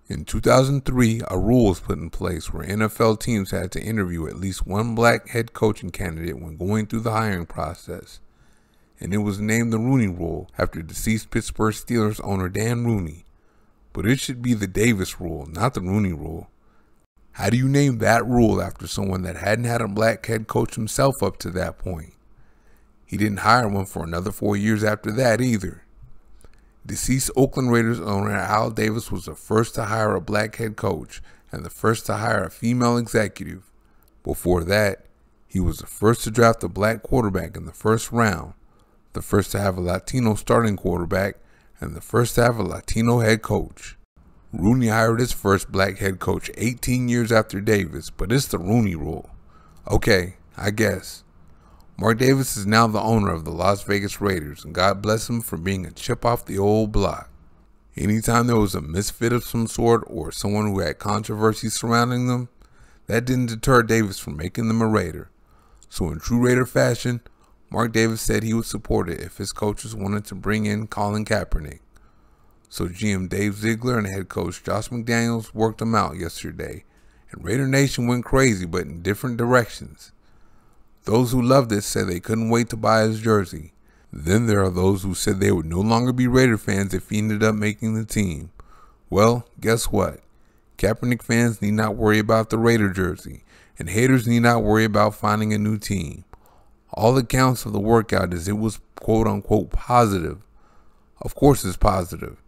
In 2003, a rule was put in place where NFL teams had to interview at least one black head coaching candidate when going through the hiring process, and it was named the Rooney Rule after deceased Pittsburgh Steelers owner Dan Rooney. But it should be the Davis Rule, not the Rooney Rule. How do you name that rule after someone that hadn't had a black head coach himself up to that point? He didn't hire one for another 4 years after that either. Deceased Oakland Raiders owner Al Davis was the first to hire a black head coach and the first to hire a female executive. Before that, he was the first to draft a black quarterback in the first round, the first to have a Latino starting quarterback, and the first to have a Latino head coach. Rooney hired his first black head coach 18 years after Davis, but it's the Rooney Rule. Okay, I guess. Mark Davis is now the owner of the Las Vegas Raiders, and God bless him for being a chip off the old block. Anytime there was a misfit of some sort or someone who had controversy surrounding them, that didn't deter Davis from making them a Raider. So in true Raider fashion, Mark Davis said he would support it if his coaches wanted to bring in Colin Kaepernick. So GM Dave Ziegler and head coach Josh McDaniels worked them out yesterday, and Raider Nation went crazy but in different directions. Those who loved it said they couldn't wait to buy his jersey. Then there are those who said they would no longer be Raider fans if he ended up making the team. Well, guess what? Kaepernick fans need not worry about the Raider jersey, and haters need not worry about finding a new team. All that counts of the workout is it was quote-unquote positive. Of course it's positive.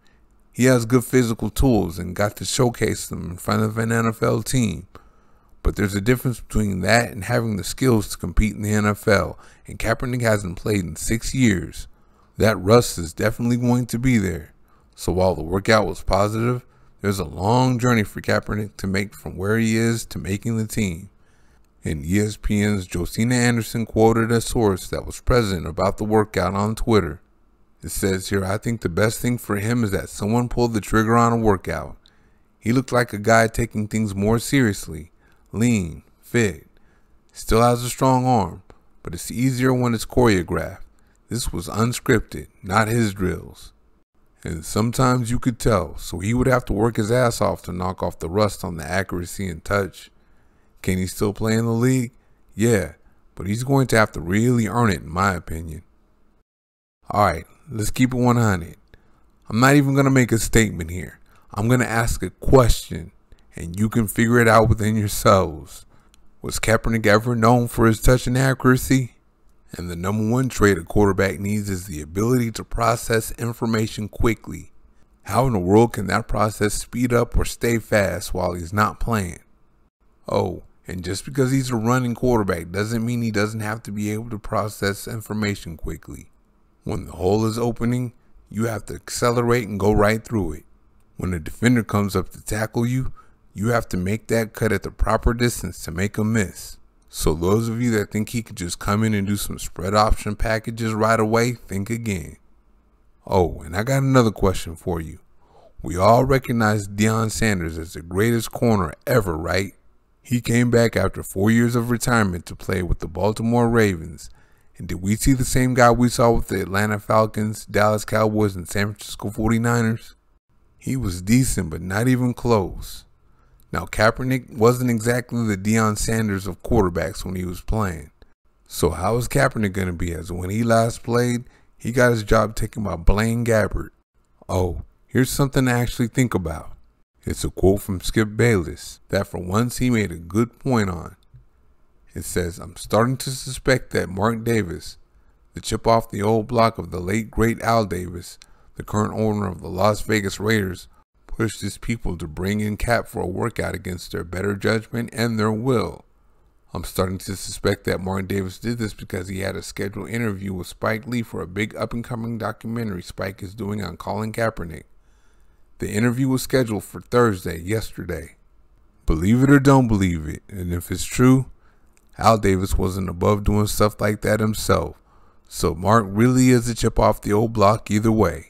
He has good physical tools and got to showcase them in front of an NFL team. But there's a difference between that and having the skills to compete in the NFL, and Kaepernick hasn't played in 6 years. That rust is definitely going to be there. So while the workout was positive, there's a long journey for Kaepernick to make from where he is to making the team. And ESPN's Josina Anderson quoted a source that was present about the workout on Twitter. It says here, "I think the best thing for him is that someone pulled the trigger on a workout. He looked like a guy taking things more seriously. Lean, fit, still has a strong arm, but it's easier when it's choreographed. This was unscripted, not his drills. And sometimes you could tell, so he would have to work his ass off to knock off the rust on the accuracy and touch. Can he still play in the league? Yeah, but he's going to have to really earn it in my opinion." Alright, let's keep it 100. I'm not even going to make a statement here. I'm going to ask a question, and you can figure it out within yourselves. Was Kaepernick ever known for his touch and accuracy? And the number one trait a quarterback needs is the ability to process information quickly. How in the world can that process speed up or stay fast while he's not playing? Oh, and just because he's a running quarterback doesn't mean he doesn't have to be able to process information quickly. When the hole is opening, you have to accelerate and go right through it. When a defender comes up to tackle you, you have to make that cut at the proper distance to make a miss. So those of you that think he could just come in and do some spread option packages right away, think again. Oh, and I got another question for you. We all recognize Deion Sanders as the greatest corner ever, right? He came back after 4 years of retirement to play with the Baltimore Ravens. And did we see the same guy we saw with the Atlanta Falcons, Dallas Cowboys, and San Francisco 49ers? He was decent, but not even close. Now, Kaepernick wasn't exactly the Deion Sanders of quarterbacks when he was playing. So how is Kaepernick going to be, as when he last played, he got his job taken by Blaine Gabbert? Oh, here's something to actually think about. It's a quote from Skip Bayless that for once he made a good point on. It says, "I'm starting to suspect that Mark Davis, the chip off the old block of the late great Al Davis, the current owner of the Las Vegas Raiders, pushed his people to bring in Cap for a workout against their better judgment and their will. I'm starting to suspect that Mark Davis did this because he had a scheduled interview with Spike Lee for a big up-and-coming documentary Spike is doing on Colin Kaepernick. The interview was scheduled for Thursday, yesterday. Believe it or don't believe it, and if it's true, Al Davis wasn't above doing stuff like that himself, so Mark really is a chip off the old block either way."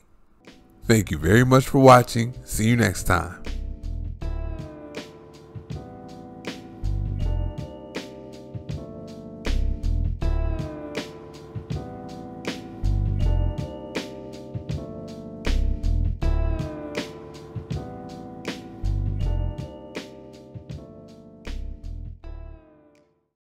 Thank you very much for watching. See you next time.